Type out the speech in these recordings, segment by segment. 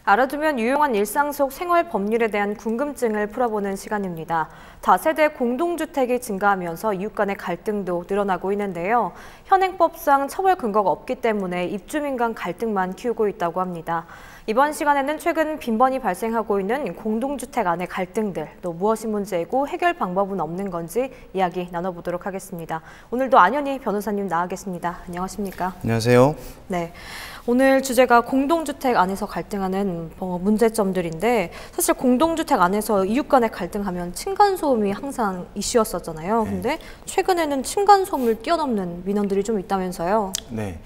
알아두면 유용한 일상 속 생활 법률에 대한 궁금증을 풀어보는 시간입니다. 다세대 공동주택이 증가하면서 이웃 간의 갈등도 늘어나고 있는데요. 현행법상 처벌 근거가 없기 때문에 입주민 간 갈등만 키우고 있다고 합니다. 이번 시간에는 최근 빈번히 발생하고 있는 공동주택 안의 갈등들, 또 무엇이 문제이고 해결 방법은 없는 건지 이야기 나눠보도록 하겠습니다. 오늘도 안현희 변호사님 나와 계십니다. 안녕하십니까? 안녕하세요. 네. 오늘 주제가 공동주택 안에서 갈등하는 문제점들인데, 사실 공동주택 안에서 이웃 간의 갈등하면 층간소음이 항상 이슈였었잖아요. 근데 최근에는 층간소음을 뛰어넘는 민원들이 좀 있다면서요? 네.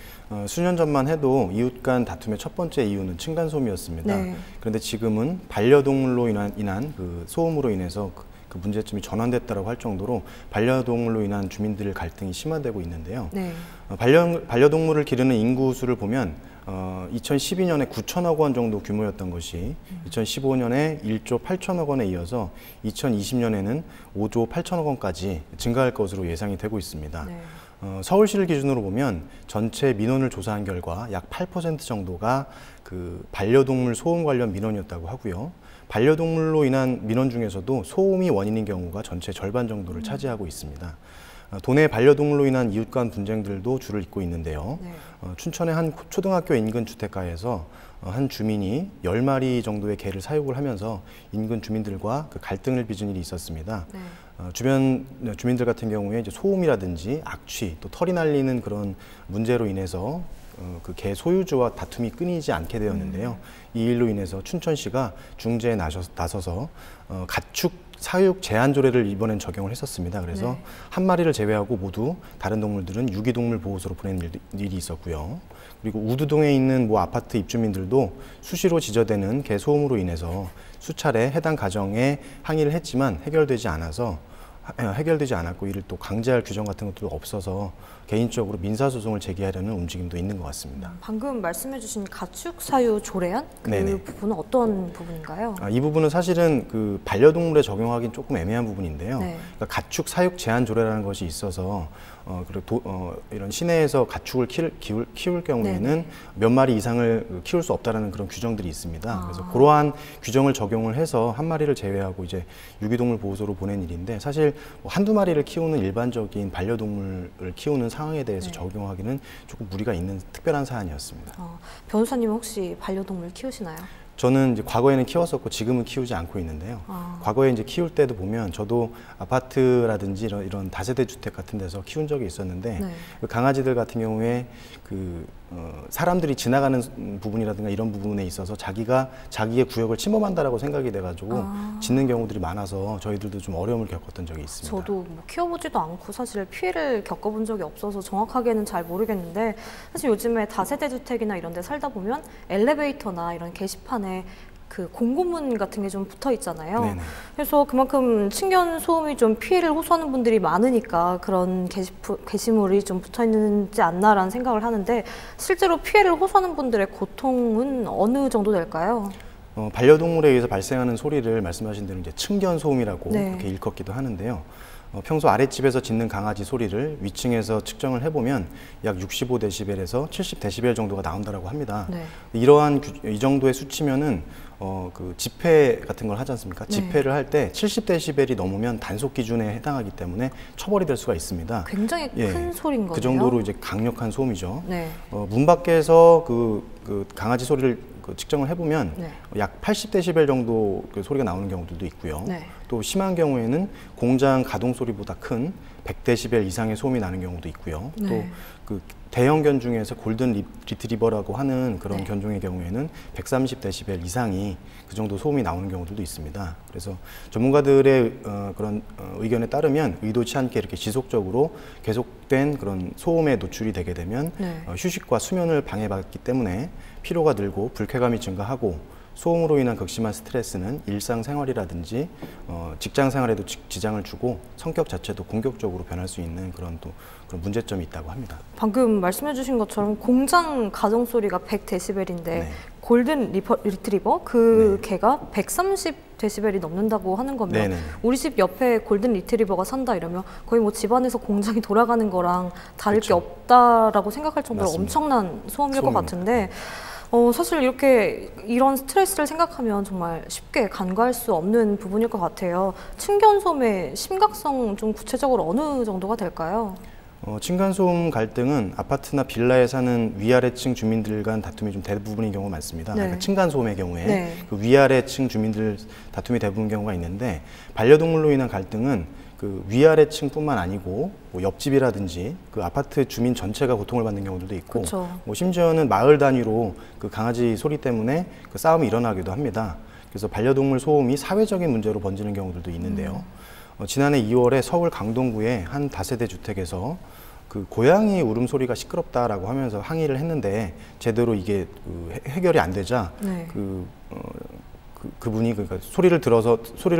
수년 전만 해도 이웃 간 다툼의 첫 번째 이유는 층간소음이었습니다. 네. 그런데 지금은 반려동물로 인한 그 소음으로 인해서 그 문제점이 전환됐다고 할 정도로 반려동물로 인한 주민들 갈등이 심화되고 있는데요. 네. 반려동물을 기르는 인구 수를 보면 2012년에 9천억 원 정도 규모였던 것이 2015년에 1조 8천억 원에 이어서 2020년에는 5조 8천억 원까지 증가할 것으로 예상이 되고 있습니다. 네. 서울시를 기준으로 보면 전체 민원을 조사한 결과 약 8% 정도가 그 반려동물 소음 관련 민원이었다고 하고요. 반려동물로 인한 민원 중에서도 소음이 원인인 경우가 전체 절반 정도를 차지하고 있습니다. 도내 반려동물로 인한 이웃 간 분쟁들도 줄을 잇고 있는데요. 네. 춘천의 한 초등학교 인근 주택가에서 한 주민이 10마리 정도의 개를 사육을 하면서 인근 주민들과 그 갈등을 빚은 일이 있었습니다. 네. 주변 주민들 같은 경우에 이제 소음이라든지 악취, 또 털이 날리는 그런 문제로 인해서 그 개 소유주와 다툼이 끊이지 않게 되었는데요. 이 일로 인해서 춘천시가 중재에 나서서 가축 사육 제한 조례를 이번엔 적용을 했었습니다. 그래서 네. 한 마리를 제외하고 모두 다른 동물들은 유기동물 보호소로 보낸 일이 있었고요. 그리고 우두동에 있는 모 아파트 입주민들도 수시로 지저대는 개 소음으로 인해서 수차례 해당 가정에 항의를 했지만 해결되지 않았고 이를 또 강제할 규정 같은 것도 없어서 개인적으로 민사소송을 제기하려는 움직임도 있는 것 같습니다. 방금 말씀해주신 가축 사유 조례안? 그 네네. 부분은 어떤 부분인가요? 이 부분은 사실은 그 반려동물에 적용하기는 조금 애매한 부분인데요. 네. 그러니까 가축 사육 제한 조례라는 것이 있어서 그리고 이런 시내에서 가축을 키울 경우에는 네네. 몇 마리 이상을 키울 수 없다라는 그런 규정들이 있습니다. 그래서 그러한 규정을 적용을 해서 한 마리를 제외하고 이제 유기동물 보호소로 보낸 일인데, 사실 한두 마리를 키우는 일반적인 반려동물을 키우는 상황에 대해서 네. 적용하기는 조금 무리가 있는 특별한 사안이었습니다. 변호사님은 혹시 반려동물 키우시나요? 저는 이제 과거에는 키웠었고 지금은 키우지 않고 있는데요. 과거에 이제 키울 때도 보면 저도 아파트라든지 이런 다세대 주택 같은 데서 키운 적이 있었는데, 네. 그 강아지들 같은 경우에 사람들이 지나가는 부분이라든가 이런 부분에 있어서 자기의 구역을 침범한다라고 생각이 돼가지고 짖는 경우들이 많아서 저희들도 좀 어려움을 겪었던 적이 있습니다. 저도 뭐 키워보지도 않고 사실 피해를 겪어본 적이 없어서 정확하게는 잘 모르겠는데, 사실 요즘에 다세대 주택이나 이런 데 살다 보면 엘리베이터나 이런 게시판에 그 공고문 같은 게 좀 붙어 있잖아요. 네네. 그래서 그만큼 층간 소음이 좀 피해를 호소하는 분들이 많으니까 그런 게시물이 좀 붙어 있지 않나라는 생각을 하는데, 실제로 피해를 호소하는 분들의 고통은 어느 정도 될까요? 반려동물에 의해서 발생하는 소리를 말씀하신 대로 이제 층견 소음이라고 네. 그렇게 일컫기도 하는데요. 평소 아랫집에서 짖는 강아지 소리를 위층에서 측정을 해보면 약 65데시벨에서 70데시벨 정도가 나온다고 합니다. 네. 이 정도의 수치면은 그 집회 같은 걸 하지 않습니까? 네. 집회를 할 때 70데시벨이 넘으면 단속 기준에 해당하기 때문에 처벌이 될 수가 있습니다. 굉장히 큰 소리인 거네요. 그 정도로 이제 강력한 소음이죠. 네. 문 밖에서 그 강아지 소리를 측정을 해보면 네. 약 80데시벨 정도 그 소리가 나오는 경우들도 있고요. 네. 또 심한 경우에는 공장 가동 소리보다 큰 100데시벨 이상의 소음이 나는 경우도 있고요. 네. 또 그 대형 견 중에서 골든 리트리버라고 하는 그런 네. 견종의 경우에는 130데시벨 이상이 그 정도 소음이 나오는 경우들도 있습니다. 그래서 전문가들의 그런 의견에 따르면 의도치 않게 이렇게 지속적으로 계속된 그런 소음에 노출이 되게 되면 네. 휴식과 수면을 방해받기 때문에 피로가 늘고 불쾌감이 증가하고, 소음으로 인한 극심한 스트레스는 일상생활이라든지 직장 생활에도 지장을 주고 성격 자체도 공격적으로 변할 수 있는 그런 문제점이 있다고 합니다. 방금 말씀해 주신 것처럼 공장 가동 소리가 100데시벨인데 네. 골든 리트리버 그 네. 개가 130데시벨이 넘는다고 하는 거면 네네. 우리 집 옆에 골든 리트리버가 산다 이러면 거의 뭐 집안에서 공장이 돌아가는 거랑 다를 게 그렇죠. 없다라고 생각할 정도로 맞습니다. 엄청난 소음일 것 소음입니다. 같은데, 사실 이런 스트레스를 생각하면 정말 쉽게 간과할 수 없는 부분일 것 같아요. 층간소음의 심각성 좀 구체적으로 어느 정도가 될까요? 층간소음 갈등은 아파트나 빌라에 사는 위아래층 주민들 간 다툼이 좀 대부분인 경우가 많습니다. 네. 그러니까 층간소음의 경우에 네. 그 위아래층 주민들 다툼이 대부분 경우가 있는데, 반려동물로 인한 갈등은 그 위아래층뿐만 아니고 뭐 옆집이라든지 그 아파트 주민 전체가 고통을 받는 경우들도 있고, 그쵸. 뭐 심지어는 마을 단위로 그 강아지 소리 때문에 그 싸움이 일어나기도 합니다. 그래서 반려동물 소음이 사회적인 문제로 번지는 경우들도 있는데요. 지난해 2월에 서울 강동구의 한 다세대 주택에서 그 고양이 울음소리가 시끄럽다라고 하면서 항의를 했는데 제대로 이게 해결이 안 되자 네. 그분이 그러니까 소리를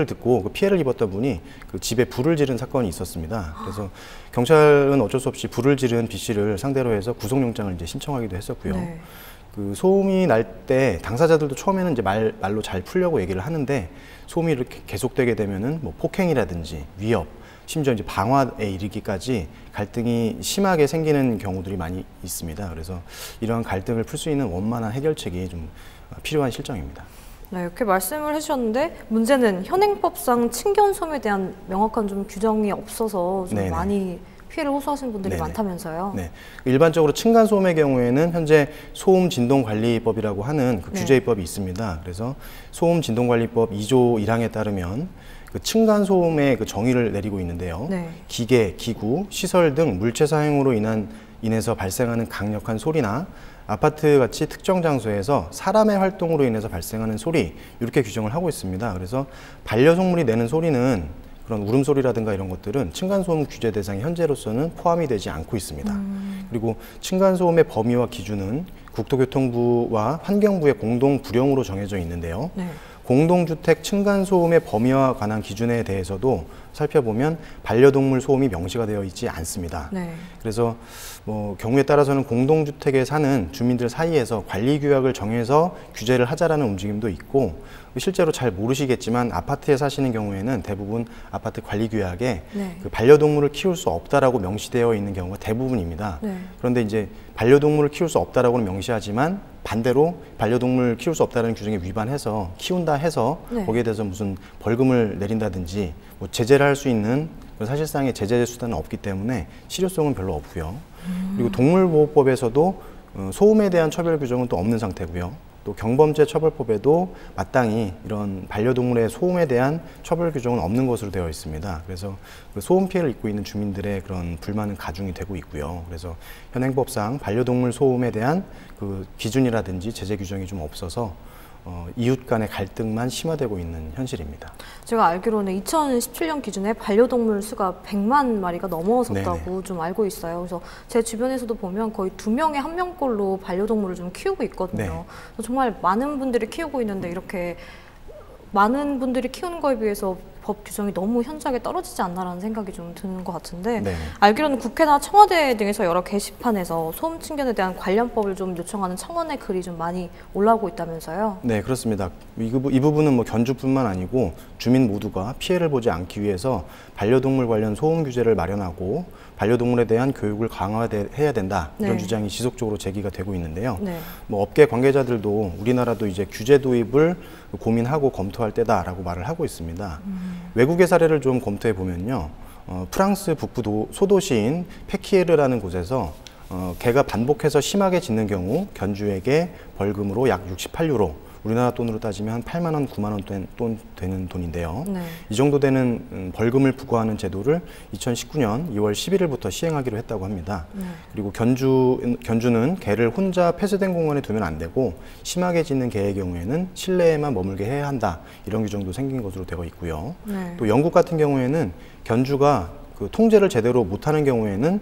듣고 그 피해를 입었던 분이 그 집에 불을 지른 사건이 있었습니다. 그래서 경찰은 어쩔 수 없이 불을 지른 B 씨를 상대로 해서 구속영장을 이제 신청하기도 했었고요. 네. 그 소음이 날 때 당사자들도 처음에는 이제 말로 잘 풀려고 얘기를 하는데, 소음이 이렇게 계속되게 되면은 뭐 폭행이라든지 위협, 심지어 이제 방화에 이르기까지 갈등이 심하게 생기는 경우들이 많이 있습니다. 그래서 이러한 갈등을 풀 수 있는 원만한 해결책이 좀 필요한 실정입니다. 네, 이렇게 말씀을 해주셨는데 문제는 현행법상 층간소음에 대한 명확한 좀 규정이 없어서 좀 네네. 많이 피해를 호소하시는 분들이 네네. 많다면서요. 네. 일반적으로 층간소음의 경우에는 현재 소음진동관리법이라고 하는 그 네. 규제입법이 있습니다. 그래서 소음진동관리법 2조 1항에 따르면 그 층간소음의 그 정의를 내리고 있는데요. 네. 기계, 기구, 시설 등 물체 사용으로 인해서 발생하는 강력한 소리나 아파트 같이 특정 장소에서 사람의 활동으로 인해서 발생하는 소리, 이렇게 규정을 하고 있습니다. 그래서 반려동물이 내는 소리는, 그런 울음소리라든가 이런 것들은 층간소음 규제 대상에 현재로서는 포함이 되지 않고 있습니다. 그리고 층간소음의 범위와 기준은 국토교통부와 환경부의 공동 부령으로 정해져 있는데요. 네. 공동주택 층간소음의 범위와 관한 기준에 대해서도 살펴보면 반려동물 소음이 명시가 되어 있지 않습니다. 네. 그래서 뭐 경우에 따라서는 공동주택에 사는 주민들 사이에서 관리규약을 정해서 규제를 하자라는 움직임도 있고, 실제로 잘 모르시겠지만 아파트에 사시는 경우에는 대부분 아파트 관리규약에 네. 그 반려동물을 키울 수 없다라고 명시되어 있는 경우가 대부분입니다. 네. 그런데 이제 반려동물을 키울 수 없다라고는 명시하지만 반대로 반려동물 키울 수 없다는 규정에 위반해서 키운다 해서 네. 거기에 대해서 무슨 벌금을 내린다든지 뭐 제재를 할 수 있는 사실상의 제재 수단은 없기 때문에 실효성은 별로 없고요. 그리고 동물보호법에서도 소음에 대한 처벌 규정은 또 없는 상태고요. 또 경범죄 처벌법에도 마땅히 이런 반려동물의 소음에 대한 처벌 규정은 없는 것으로 되어 있습니다. 그래서 그 소음 피해를 입고 있는 주민들의 그런 불만은 가중이 되고 있고요. 그래서 현행법상 반려동물 소음에 대한 그 기준이라든지 제재 규정이 좀 없어서 이웃 간의 갈등만 심화되고 있는 현실입니다. 제가 알기로는 2017년 기준에 반려동물 수가 100만 마리가 넘어섰다고 네네. 좀 알고 있어요. 그래서 제 주변에서도 보면 거의 2명에 1명꼴로 반려동물을 좀 키우고 있거든요. 네. 그래서 정말 많은 분들이 키우고 있는데 이렇게 많은 분들이 키우는 거에 비해서 법 규정이 너무 현저하게 떨어지지 않나라는 생각이 좀 드는 것 같은데, 네. 알기로는 국회나 청와대 등에서 여러 게시판에서 소음 층간에 대한 관련법을 좀 요청하는 청원의 글이 좀 많이 올라오고 있다면서요? 네, 그렇습니다. 이 부분은 뭐 견주뿐만 아니고 주민 모두가 피해를 보지 않기 위해서 반려동물 관련 소음 규제를 마련하고 반려동물에 대한 교육을 강화해야 된다, 이런 네. 주장이 주장이 지속적으로 제기가 되고 있는데요. 네. 뭐 업계 관계자들도 우리나라도 이제 규제 도입을 고민하고 검토할 때다라고 말을 하고 있습니다. 외국의 사례를 좀 검토해 보면요, 프랑스 북부 소도시인 페키에르라는 곳에서 개가 반복해서 심하게 짖는 경우 견주에게 벌금으로 약 68유로, 우리나라 돈으로 따지면 한 8만 원, 9만 원 되는 돈인데요. 네. 이 정도 되는 벌금을 부과하는 제도를 2019년 2월 11일부터 시행하기로 했다고 합니다. 네. 그리고 견주는 개를 혼자 폐쇄된 공간에 두면 안 되고, 심하게 짖는 개의 경우에는 실내에만 머물게 해야 한다, 이런 규정도 생긴 것으로 되어 있고요. 네. 또 영국 같은 경우에는 견주가 그 통제를 제대로 못하는 경우에는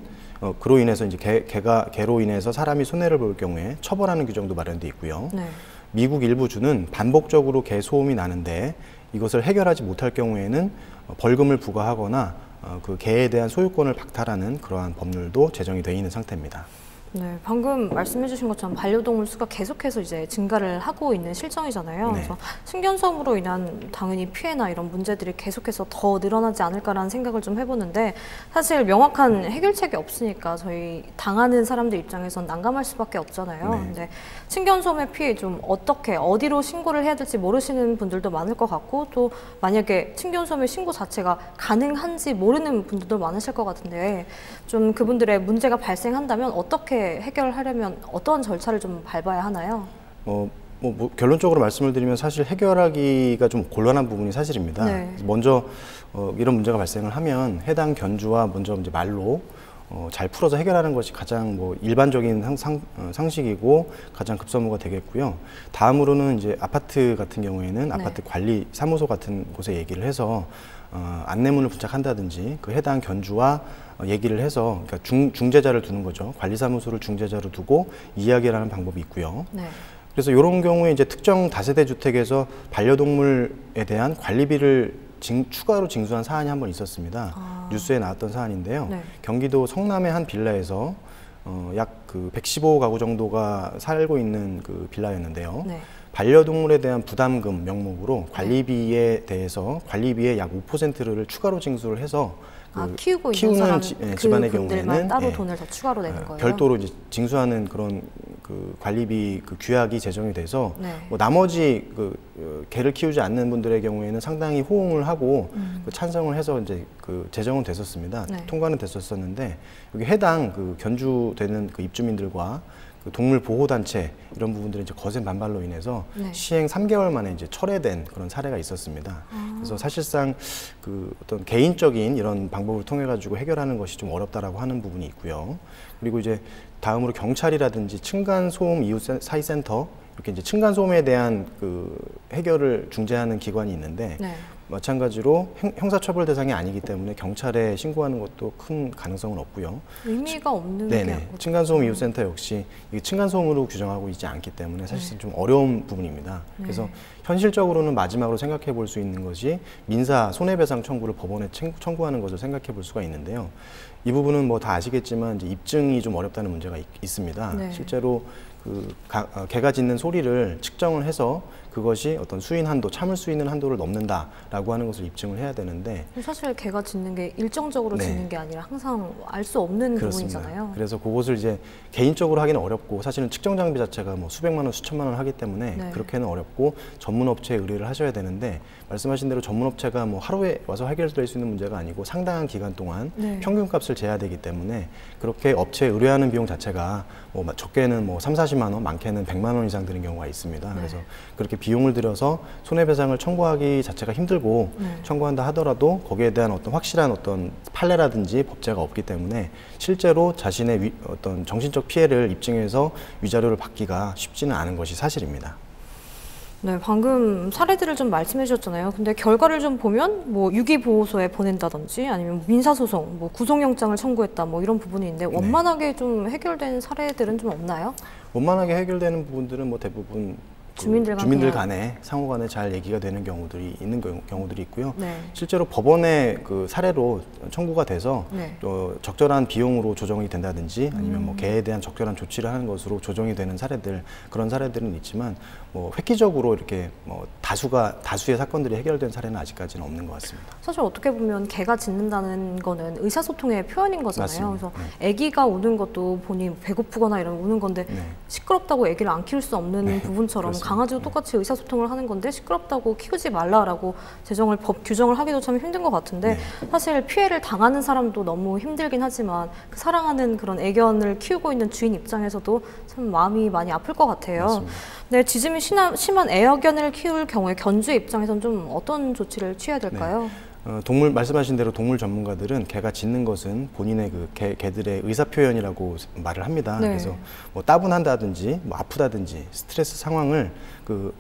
그로 인해서 이제 개로 인해서 사람이 손해를 볼 경우에 처벌하는 규정도 마련돼 있고요. 네. 미국 일부 주는 반복적으로 개 소음이 나는데 이것을 해결하지 못할 경우에는 벌금을 부과하거나 그 개에 대한 소유권을 박탈하는 그러한 법률도 제정이 되어 있는 상태입니다. 네, 방금 말씀해 주신 것처럼 반려동물 수가 계속해서 이제 증가를 하고 있는 실정이잖아요. 네. 그래서 층간소음으로 인한 당연히 피해나 이런 문제들이 계속해서 더 늘어나지 않을까라는 생각을 좀 해보는데, 사실 명확한 해결책이 없으니까 저희 당하는 사람들 입장에선 난감할 수밖에 없잖아요. 네. 근데 층간소음의 피해 좀 어떻게 어디로 신고를 해야 될지 모르시는 분들도 많을 것 같고, 또 만약에 층간소음의 신고 자체가 가능한지 모르는 분들도 많으실 것 같은데, 좀 그분들의 문제가 발생한다면 어떻게 해결하려면 어떤 절차를 좀 밟아야 하나요? 결론적으로 말씀을 드리면 사실 해결하기가 좀 곤란한 부분이 사실입니다. 네. 먼저 이런 문제가 발생을 하면 해당 견주와 먼저 이제 말로 잘 풀어서 해결하는 것이 가장 일반적인 상식이고 가장 급선무가 되겠고요. 다음으로는 이제 아파트 같은 경우에는 네. 아파트 관리 사무소 같은 곳에 얘기를 해서 안내문을 부착한다든지 그 해당 견주와 얘기를 해서, 그러니까 중재자를 두는 거죠. 관리사무소를 중재자로 두고 이야기를 하는 방법이 있고요. 네. 그래서 이런 경우에 이제 특정 다세대 주택에서 반려동물에 대한 관리비를 추가로 징수한 사안이 한 번 있었습니다. 뉴스에 나왔던 사안인데요. 네. 경기도 성남의 한 빌라에서 약 115가구 정도가 살고 있는 그 빌라였는데요. 네. 반려동물에 대한 부담금 명목으로 관리비에 대해서 관리비의 약 5%를 추가로 징수를 해서 키우고 있는 키우는 사람, 집안의 그분들만 경우에는 따로 돈을 더 추가로 내는 거예요? 별도로 이제 징수하는 그런 그 관리비 그 규약이 제정이 돼서 네. 나머지 개를 키우지 않는 분들의 경우에는 상당히 호응을 하고 찬성을 해서 이제 제정은 됐었습니다. 네. 통과는 됐었었는데, 여기 해당 견주되는 입주민들과 동물 보호 단체 이런 부분들이 이제 거센 반발로 인해서 네. 시행 3개월 만에 이제 철회된 그런 사례가 있었습니다. 그래서 사실상 어떤 개인적인 이런 방법을 통해 가지고 해결하는 것이 좀 어렵다라고 하는 부분이 있고요. 그리고 이제 다음으로 경찰이라든지 층간소음 이웃 사이센터, 이렇게 이제 층간소음에 대한 해결을 중재하는 기관이 있는데, 네. 마찬가지로 형사처벌 대상이 아니기 때문에 경찰에 신고하는 것도 큰 가능성은 없고요. 의미가 없는 네네. 게 층간소음 이웃센터 역시 이게 층간소음으로 규정하고 있지 않기 때문에 사실상 좀 어려운 부분입니다. 그래서 현실적으로는 마지막으로 생각해 볼 수 있는 것이 민사 손해배상 청구를 법원에 청구하는 것을 생각해 볼 수가 있는데요. 이 부분은 다 아시겠지만 이제 입증이 좀 어렵다는 문제가 있습니다. 네. 실제로 개가 짖는 소리를 측정을 해서 그것이 어떤 수인 한도, 참을 수 있는 한도를 넘는다라고 하는 것을 입증을 해야 되는데, 사실 개가 짖는 게 일정적으로 네. 짖는 게 아니라 항상 알 수 없는 그렇습니다. 부분이잖아요. 그래서 그것을 이제 개인적으로 하기는 어렵고, 사실은 측정 장비 자체가 수백만 원, 수천만 원을 하기 때문에 네. 그렇게는 어렵고 전문 업체에 의뢰를 하셔야 되는데, 말씀하신 대로 전문 업체가 하루에 와서 해결될 수 있는 문제가 아니고 상당한 기간 동안 네. 평균값을 재야 되기 때문에 그렇게 업체에 의뢰하는 비용 자체가 적게는 3, 40만 원, 많게는 100만 원 이상 드는 경우가 있습니다. 네. 그래서 그렇게 비용을 들여서 손해배상을 청구하기 자체가 힘들고, 청구한다 하더라도 거기에 대한 어떤 확실한 어떤 판례라든지 법제가 없기 때문에 실제로 자신의 어떤 정신적 피해를 입증해서 위자료를 받기가 쉽지는 않은 것이 사실입니다. 네, 방금 사례들을 좀 말씀해 주셨잖아요. 근데 결과를 좀 보면 유기보호소에 보낸다든지 아니면 민사소송, 구속영장을 청구했다 이런 부분이 있는데, 원만하게 좀 해결된 사례들은 좀 없나요? 원만하게 해결되는 부분들은 대부분 주민들 간에 상호 간에 잘 얘기가 되는 경우들이 있는 경우들이 있고요. 네. 실제로 법원의 사례로 청구가 돼서 네. 적절한 비용으로 조정이 된다든지 아니면 개에 대한 적절한 조치를 하는 것으로 조정이 되는 그런 사례들은 있지만 획기적으로 이렇게 다수의 사건들이 해결된 사례는 아직까지는 없는 것 같습니다. 사실 어떻게 보면 개가 짖는다는 거는 의사소통의 표현인 거잖아요. 맞습니다. 그래서 아기가 우는 것도 본인이 배고프거나 이러면 우는 건데, 네. 시끄럽다고 아기를 안 키울 수 없는 부분처럼 그렇습니다. 강아지도 똑같이 의사소통을 하는 건데 시끄럽다고 키우지 말라라고 법 규정을 하기도 참 힘든 것 같은데, 사실 피해를 당하는 사람도 너무 힘들긴 하지만 그 사랑하는 그런 애견을 키우고 있는 주인 입장에서도 참 마음이 많이 아플 것 같아요. 맞습니다. 네, 짖음이 심한 애견을 키울 경우에 견주의 입장에서는 좀 어떤 조치를 취해야 될까요? 말씀하신 대로 동물 전문가들은 개가 짖는 것은 본인의 개들의 의사 표현이라고 말을 합니다. 네. 그래서 따분한다든지 아프다든지 스트레스 상황을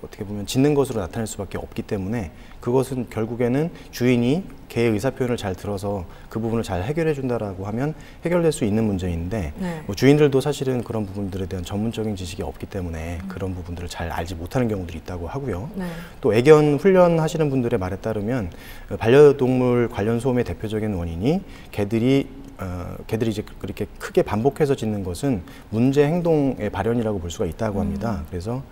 어떻게 보면 짖는 것으로 나타낼 수밖에 없기 때문에, 그것은 결국에는 주인이 개의 의사 표현을 잘 들어서 그 부분을 잘 해결해 준다라고 하면 해결될 수 있는 문제인데, 네. 주인들도 사실은 그런 부분들에 대한 전문적인 지식이 없기 때문에 그런 부분들을 잘 알지 못하는 경우들이 있다고 하고요. 네. 또 애견 훈련하시는 분들의 말에 따르면 반려동물 관련 소음의 대표적인 원인이 개들이 개들이 이제 그렇게 크게 반복해서 짖는 것은 문제 행동의 발현이라고 볼 수가 있다고 합니다. 그래서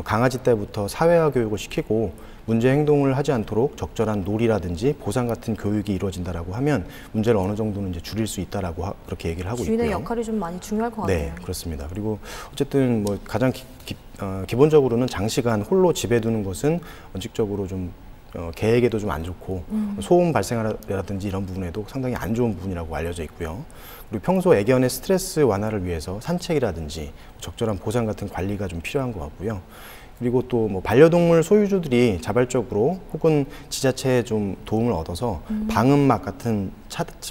강아지 때부터 사회화 교육을 시키고 문제 행동을 하지 않도록 적절한 놀이라든지 보상 같은 교육이 이루어진다라고 하면 문제를 어느 정도는 이제 줄일 수 있다라고 그렇게 얘기를 하고 있고요. 주인의 역할이 좀 많이 중요할 것 같아요. 네, 그렇습니다. 그리고 어쨌든 뭐 가장 기본적으로는 장시간 홀로 집에 두는 것은 원칙적으로 좀 개에게도 좀 안 좋고 소음 발생이라든지 이런 부분에도 상당히 안 좋은 부분이라고 알려져 있고요. 그리고 평소 애견의 스트레스 완화를 위해서 산책이라든지 적절한 보상 같은 관리가 좀 필요한 것 같고요. 그리고 또 뭐 반려동물 소유주들이 자발적으로 혹은 지자체에 좀 도움을 얻어서 방음막 같은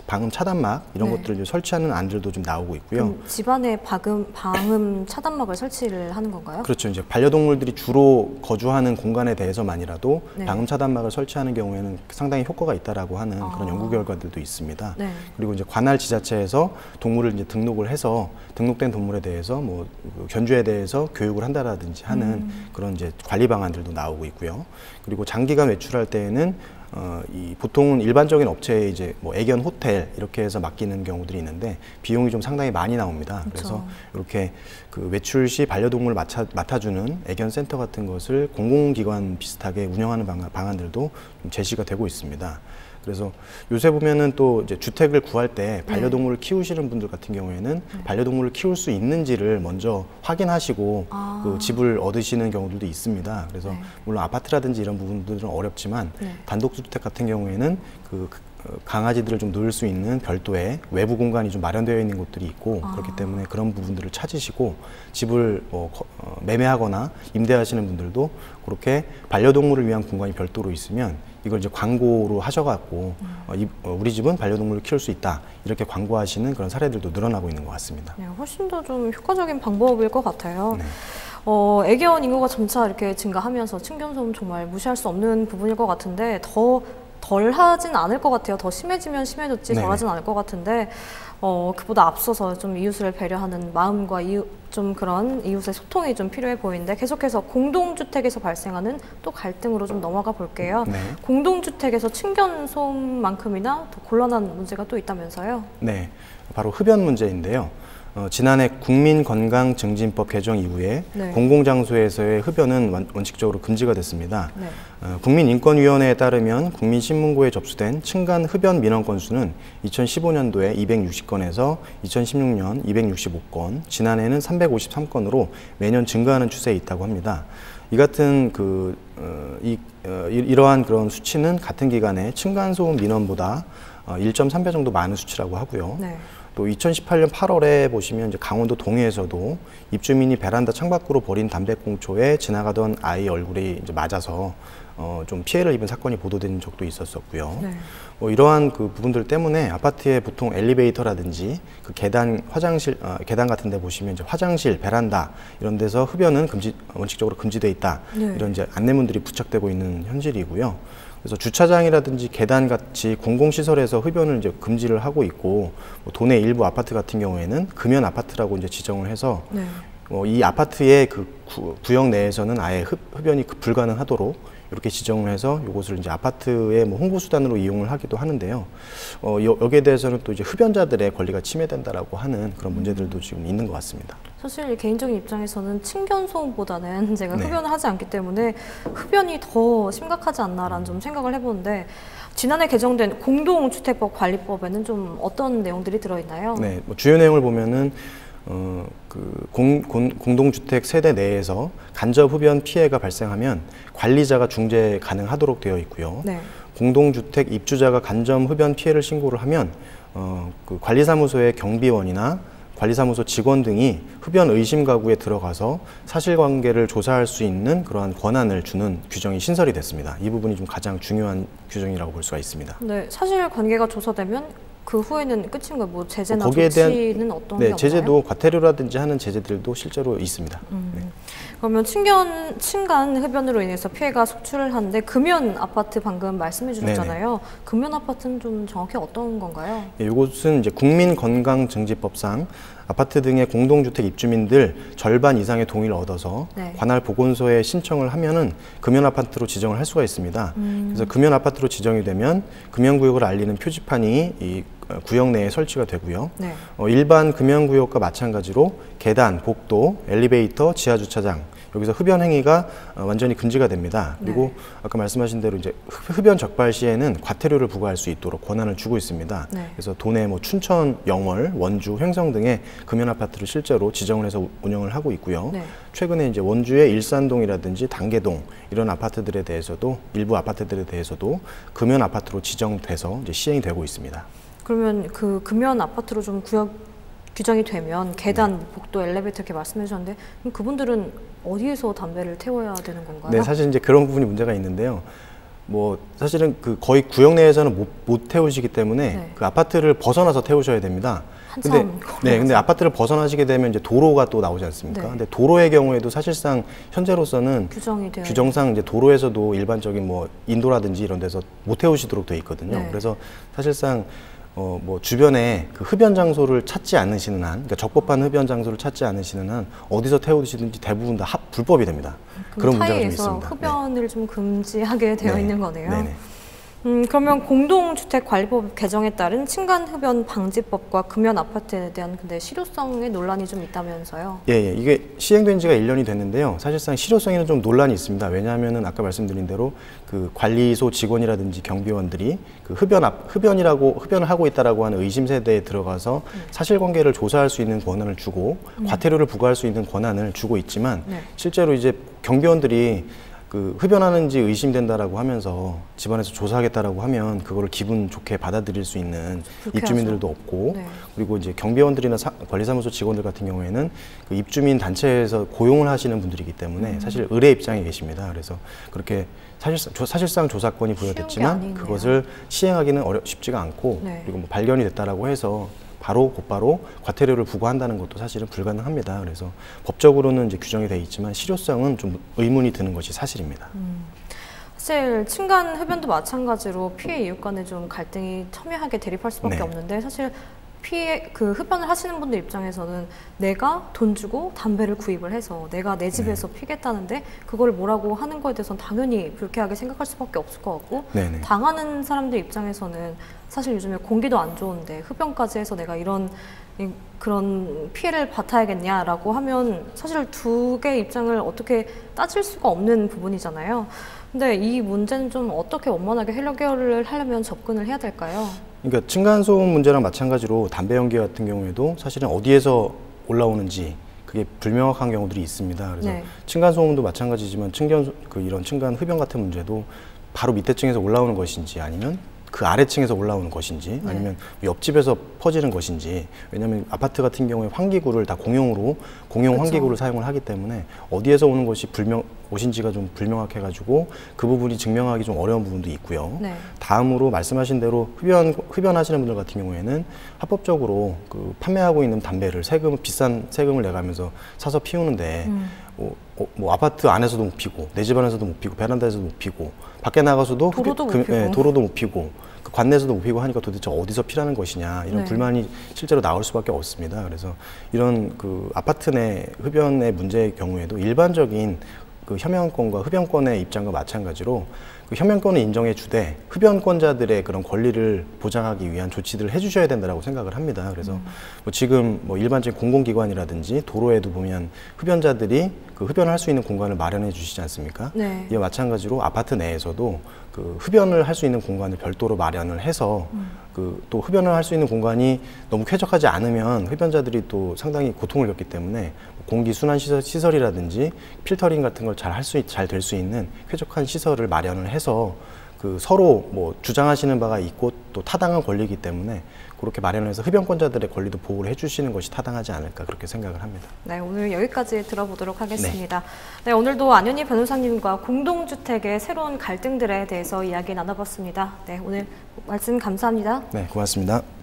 방음 차단막 이런 네. 것들을 이제 설치하는 안들도 좀 나오고 있고요. 집안에 방음 차단막을 설치를 하는 건가요? 그렇죠. 이제 반려동물들이 주로 거주하는 공간에 대해서만이라도 네. 방음 차단막을 설치하는 경우에는 상당히 효과가 있다라고 하는 그런 연구 결과들도 있습니다. 네. 그리고 이제 관할 지자체에서 동물을 이제 등록을 해서 등록된 동물에 대해서 뭐 견주에 대해서 교육을 한다라든지 하는 그런 이제 관리 방안들도 나오고 있고요. 그리고 장기간 외출할 때에는 보통은 일반적인 업체에 이제 뭐 애견 호텔 이렇게 해서 맡기는 경우들이 있는데 비용이 좀 상당히 많이 나옵니다. 그렇죠. 그래서 이렇게 그 외출 시 반려동물을 맡아주는 애견 센터 같은 것을 공공기관 비슷하게 운영하는 방안들도 좀 제시가 되고 있습니다. 그래서 요새 보면은 또 이제 주택을 구할 때 반려동물을 키우시는 분들 같은 경우에는 반려동물을 키울 수 있는지를 먼저 확인하시고 그 집을 얻으시는 경우들도 있습니다. 그래서 물론 아파트라든지 이런 부분들은 어렵지만 단독주택 같은 경우에는 강아지들을 좀 놓을 수 있는 별도의 외부 공간이 좀 마련되어 있는 곳들이 있고 그렇기 때문에 그런 부분들을 찾으시고 집을 매매하거나 임대하시는 분들도 그렇게 반려동물을 위한 공간이 별도로 있으면 이걸 이제 광고로 하셔갖고 우리 집은 반려동물을 키울 수 있다 이렇게 광고하시는 그런 사례들도 늘어나고 있는 것 같습니다. 네, 훨씬 더 좀 효과적인 방법일 것 같아요. 네. 애견 인구가 점차 이렇게 증가하면서 층간소음 정말 무시할 수 없는 부분일 것 같은데 덜 하진 않을 것 같아요. 더 심해지면 심해졌지 덜 하진 않을 것 같은데 그보다 앞서서 좀 이웃을 배려하는 마음과 좀 그런 이웃의 소통이 좀 필요해 보이는데 계속해서 공동주택에서 발생하는 또 갈등으로 좀 넘어가 볼게요. 네. 공동주택에서 층간소음만큼이나 더 곤란한 문제가 또 있다면서요? 네, 바로 흡연 문제인데요. 지난해 국민건강증진법 개정 이후에 공공장소에서의 흡연은 원칙적으로 금지가 됐습니다. 네. 국민인권위원회에 따르면 국민신문고에 접수된 층간 흡연 민원 건수는 2015년도에 260건에서 2016년 265건, 지난해는 353건으로 매년 증가하는 추세에 있다고 합니다. 이 같은 이러한 그런 수치는 같은 기간에 층간소음 민원보다 1.3배 정도 많은 수치라고 하고요. 네. 또 2018년 8월에 보시면 이제 강원도 동해에서도 입주민이 베란다 창밖으로 버린 담배꽁초에 지나가던 아이 얼굴이 이제 맞아서 좀 피해를 입은 사건이 보도된 적도 있었었고요. 네. 이러한 그 부분들 때문에 아파트에 보통 엘리베이터라든지 그 계단, 화장실, 계단 같은 데 보시면 이제 화장실, 베란다 이런 데서 흡연은 원칙적으로 금지돼 있다. 네. 이런 이제 안내문들이 부착되고 있는 현실이고요. 그래서 주차장이라든지 계단 같이 공공시설에서 흡연을 이제 금지를 하고 있고 도내 일부 아파트 같은 경우에는 금연 아파트라고 이제 지정을 해서 이 아파트의 그 구역 내에서는 아예 흡연이 불가능하도록 이렇게 지정을 해서 이것을 이제 아파트의 뭐 홍보 수단으로 이용을 하기도 하는데요. 여기에 대해서는 또 이제 흡연자들의 권리가 침해된다라고 하는 그런 문제들도 지금 있는 것 같습니다. 사실 개인적인 입장에서는 층간소음보다는 제가 흡연을 하지 않기 때문에 흡연이 더 심각하지 않나라는 좀 생각을 해보는데 지난해 개정된 공동주택법 관리법에는 좀 어떤 내용들이 들어있나요? 네, 뭐 주요 내용을 보면은 공동주택 세대 내에서 간접 흡연 피해가 발생하면 관리자가 중재 가능하도록 되어 있고요. 네. 공동주택 입주자가 간접 흡연 피해를 신고를 하면 그 관리사무소의 경비원이나 관리사무소 직원 등이 흡연 의심 가구에 들어가서 사실관계를 조사할 수 있는 그러한 권한을 주는 규정이 신설이 됐습니다. 이 부분이 좀 가장 중요한 규정이라고 볼 수가 있습니다. 네, 사실관계가 조사되면 그 후에는 끝인 거예요. 뭐 제재나 거기에 조치는 대한, 어떤 게 없나요? 제재도 과태료라든지 하는 제재들도 실제로 있습니다. 네. 그러면 층간 흡연으로 인해서 피해가 속출을 하는데 금연 아파트 방금 말씀해 주셨잖아요. 네네. 금연 아파트는 좀 정확히 어떤 건가요? 네, 이것은 이제 국민건강증진법상 아파트 등의 공동주택 입주민들 절반 이상의 동의를 얻어서 관할 보건소에 신청을 하면은 금연 아파트로 지정을 할 수가 있습니다. 그래서 금연 아파트로 지정이 되면 금연 구역을 알리는 표지판이 구역 내에 설치가 되고요. 네. 일반 금연구역과 마찬가지로 계단, 복도, 엘리베이터, 지하주차장 여기서 흡연 행위가 완전히 금지가 됩니다. 그리고 네. 아까 말씀하신 대로 이제 흡연 적발 시에는 과태료를 부과할 수 있도록 권한을 주고 있습니다. 네. 그래서 도내 뭐 춘천, 영월, 원주, 횡성 등의 금연 아파트를 실제로 지정을 해서 운영을 하고 있고요. 네. 최근에 이제 원주의 일산동이라든지 단계동 이런 아파트들에 대해서도 일부 아파트들에 대해서도 금연 아파트로 지정돼서 이제 시행이 되고 있습니다. 그러면 그 금연 아파트로 좀 구역 규정이 되면 계단, 복도, 엘리베이터 이렇게 말씀해 주셨는데 그럼 그분들은 어디에서 담배를 태워야 되는 건가요? 네, 사실 이제 그런 부분이 문제가 있는데요. 뭐 사실은 그 거의 구역 내에서는 못 태우시기 때문에 네. 그 아파트를 벗어나서 태우셔야 됩니다. 한참 근데 아파트를 벗어나시게 되면 이제 도로가 또 나오지 않습니까? 네. 근데 도로의 경우에도 사실상 현재로서는 규정이 되어 규정상 이제 도로에서도 일반적인 뭐 인도라든지 이런 데서 못 태우시도록 돼 있거든요. 네. 그래서 사실상 뭐 주변에 그 흡연 장소를 찾지 않으시는 한, 그러니까 적법한 흡연 장소를 찾지 않으시는 한 어디서 태우시든지 대부분 다 불법이 됩니다. 그런 문제가 좀 있습니다. 흡연을 좀 금지하게 되어 네. 있는 거네요. 네네. 그러면 공동주택관리법 개정에 따른 층간흡연 방지법과 금연 아파트에 대한 근데 실효성의 논란이 좀 있다면서요? 예, 이게 시행된 지가 1년이 됐는데요. 사실상 실효성에는 좀 논란이 있습니다. 왜냐하면은 아까 말씀드린 대로 그 관리소 직원이라든지 경비원들이 그 흡연을 하고 있다라고 하는 의심 세대에 들어가서 사실관계를 조사할 수 있는 권한을 주고 과태료를 부과할 수 있는 권한을 주고 있지만 네. 실제로 이제 경비원들이 그 흡연하는지 의심된다라고 하면서 집안에서 조사하겠다라고 하면 그거를 기분 좋게 받아들일 수 있는 입주민들도 없고 네. 그리고 이제 경비원들이나 관리사무소 직원들 같은 경우에는 그 입주민 단체에서 고용을 하시는 분들이기 때문에 사실 의뢰 입장에 계십니다. 그래서 그렇게 사실상 조사권이 부여됐지만 그것을 시행하기는 쉽지가 않고 네. 그리고 뭐 발견이 됐다라고 해서 곧바로 과태료를 부과한다는 것도 사실은 불가능합니다. 그래서 법적으로는 이제 규정이 되어 있지만 실효성은 좀 의문이 드는 것이 사실입니다. 사실 층간 흡연도 마찬가지로 피해 이웃 간에 좀 갈등이 첨예하게 대립할 수밖에 네. 없는데 사실 흡연을 하시는 분들 입장에서는 내가 돈 주고 담배를 구입을 해서 내가 내 집에서 피겠다는데 그걸 뭐라고 하는 거에 대해서는 당연히 불쾌하게 생각할 수밖에 없을 것 같고 네네. 당하는 사람들 입장에서는 사실 요즘에 공기도 안 좋은데 흡연까지 해서 내가 그런 피해를 받아야겠냐라고 하면 사실 두 개의 입장을 어떻게 따질 수가 없는 부분이잖아요. 근데 이 문제는 좀 어떻게 원만하게 해결을 하려면 접근을 해야 될까요? 그러니까 층간소음 문제랑 마찬가지로 담배 연기 같은 경우에도 사실은 어디에서 올라오는지 그게 불명확한 경우들이 있습니다. 그래서 네. 층간소음도 마찬가지지만 이런 층간 흡연 같은 문제도 바로 밑에 층에서 올라오는 것인지 아니면 그 아래층에서 올라오는 것인지 아니면 옆집에서 퍼지는 것인지 왜냐하면 아파트 같은 경우에 환기구를 다 공용 그렇죠. 환기구를 사용을 하기 때문에 어디에서 오는 것이 옷인지가 좀 불명확해가지고 그 부분이 증명하기 좀 어려운 부분도 있고요. 네. 다음으로 말씀하신 대로 흡연하시는 분들 같은 경우에는 합법적으로 그 판매하고 있는 담배를 비싼 세금을 내가면서 사서 피우는데 뭐 아파트 안에서도 못 피고 내 집 안에서도 못 피고 베란다에서도 못 피고 밖에 나가서도 도로도 못 피고 그 관내에서도 못 피고 하니까 도대체 어디서 피라는 것이냐 이런 네. 불만이 실제로 나올 수밖에 없습니다. 그래서 이런 그 아파트 내 흡연의 문제의 경우에도 일반적인 그 혐의권과 흡연권의 입장과 마찬가지로 그 혐의권을 인정해 주되 흡연권자들의 그런 권리를 보장하기 위한 조치들을 해주셔야 된다고 생각을 합니다. 그래서 뭐 지금 뭐 일반적인 공공기관이라든지 도로에도 보면 흡연자들이 그 흡연을 할 수 있는 공간을 마련해 주시지 않습니까? 네. 이와 마찬가지로 아파트 내에서도 그 흡연을 할 수 있는 공간을 별도로 마련을 해서 그 또 흡연을 할 수 있는 공간이 너무 쾌적하지 않으면 흡연자들이 또 상당히 고통을 겪기 때문에 공기 순환 시설이라든지 필터링 같은 걸 잘 될 수 있는 쾌적한 시설을 마련을 해서 그 서로 뭐 주장하시는 바가 있고 또 타당한 권리이기 때문에 그렇게 마련해서 흡연권자들의 권리도 보호를 해주시는 것이 타당하지 않을까 그렇게 생각을 합니다. 네, 오늘 여기까지 들어보도록 하겠습니다. 네, 오늘도 안현희 변호사님과 공동주택의 새로운 갈등들에 대해서 이야기 나눠봤습니다. 네, 오늘 말씀 감사합니다. 네, 고맙습니다.